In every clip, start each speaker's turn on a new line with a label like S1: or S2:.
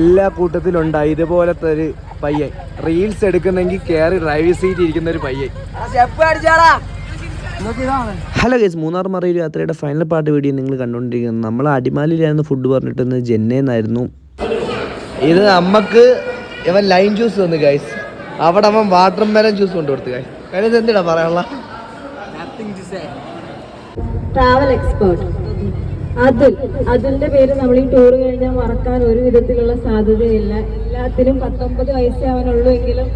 S1: എല്ലാ കൂട്ടത്തിലുണ്ടായി ഇതുപോലത്തെ ഒരു പയ്യൻ റീൽസ് എടുക്കുന്നെങ്കിൽ കയറി ഡ്രൈവിംഗ് സീറ്റ് ഇരിക്കുന്ന ഒരു പയ്യൻ. ഹലോ ഗൈസ്, മൂന്നാർ മറയൂർ യാത്രയുടെ ഫൈനൽ പാർട്ട് വീഡിയോ നിങ്ങൾ കണ്ടുകൊണ്ടിരിക്കുന്നത്. നമ്മൾ അടിമാലിയിലായിരുന്നു ഫുഡ് പറഞ്ഞിട്ട് ജെന്നേന്നായിരുന്നു. ഇത് അമ്മക്ക് ഇവൻ ലൈം ജ്യൂസ് തന്നു ഗൈസ്, അവിടെ അവൻ വാട്ടർ മെലൺ ജ്യൂസ് കൊണ്ടുകൊടുത്തു ഗൈസ്. കാര്യം എന്തിനാ പറയാനുള്ള
S2: ട്രാവൽ എക്സ്പേർട്ട് അതിന്റെ പേര് നമ്മൾ ഈ ടൂർ കഴിഞ്ഞാൽ മറക്കാൻ ഒരു വിധത്തിലുള്ള സാധ്യതയില്ല. എല്ലാത്തിനും 19 വയസ്സേ അവനുള്ളൂ എങ്കിലും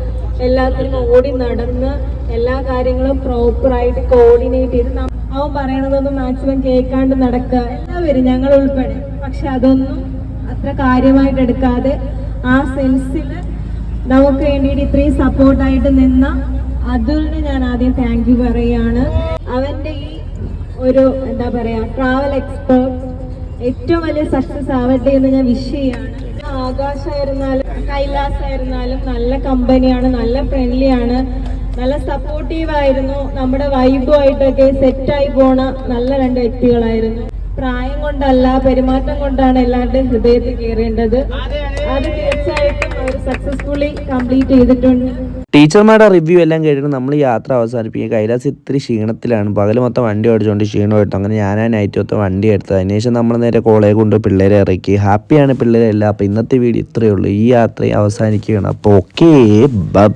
S2: എല്ലാത്തിനും ഓടി നടന്ന് എല്ലാ കാര്യങ്ങളും പ്രോപ്പറായിട്ട് കോർഡിനേറ്റ് ചെയ്ത് അവൻ പറയണതൊന്നും മാക്സിമം കേൾക്കാണ്ട് നടക്കുക എല്ലാവരും ഞങ്ങൾ ഉൾപ്പെടെ. പക്ഷെ അതൊന്നും അത്ര കാര്യമായിട്ട് എടുക്കാതെ ആ സെൻസിൽ നമുക്ക് വേണ്ടിയിട്ട് ഇത്രയും സപ്പോർട്ടായിട്ട് നിന്ന അതുലിന് ഞാൻ ആദ്യം താങ്ക് യു പറയുകയാണ്. അവന്റെ ഈ ഒരു എന്താ പറയാ ട്രാവൽ എക്സ്പേർട്ട് ഏറ്റവും വലിയ സക്സസ് ആവട്ടെ എന്ന് ഞാൻ വിഷ് ചെയ്യാണ്. ആകാശായിരുന്നാലും കൈലാസായിരുന്നാലും നല്ല കമ്പനിയാണ്, നല്ല ഫ്രണ്ട്ലിയാണ്, നല്ല സപ്പോർട്ടീവായിരുന്നു. നമ്മുടെ വൈബുമായിട്ടൊക്കെ സെറ്റായി പോണ നല്ല 2 വ്യക്തികളായിരുന്നു. പ്രായം കൊണ്ടല്ല പെരുമാറ്റം കൊണ്ടാണ് എല്ലാവരുടെയും ഹൃദയത്തിൽ കയറേണ്ടത്. അത് തീർച്ചയായിട്ടും അവർ സക്സസ്ഫുള്ളി കംപ്ലീറ്റ് ചെയ്തിട്ടുണ്ട്.
S1: ടീച്ചർമാരുടെ റിവ്യൂ എല്ലാം കേട്ടിട്ട് നമ്മൾ യാത്ര അവസാനിപ്പിക്കുക. കൈലാസ് ഇത്തിരി ക്ഷീണത്തിലാണ്, പകൽ മൊത്തം വണ്ടി ഓടിച്ചുകൊണ്ട് ക്ഷീണമായിട്ട് അങ്ങനെ ഞാനാ നൈറ്റ് മൊത്തം വണ്ടി എടുത്തത്. അതിനുശേഷം നമ്മൾ നേരെ കോളേജ് കൊണ്ട് പിള്ളേരെ ഇറക്കി. ഹാപ്പിയാണ് പിള്ളേരെല്ലാം. അപ്പോൾ ഇന്നത്തെ വീഡിയോ ഇത്രയേ ഉള്ളൂ. ഈ യാത്ര അവസാനിക്കുകയാണ്. അപ്പോൾ ഓക്കേ, ബൈ.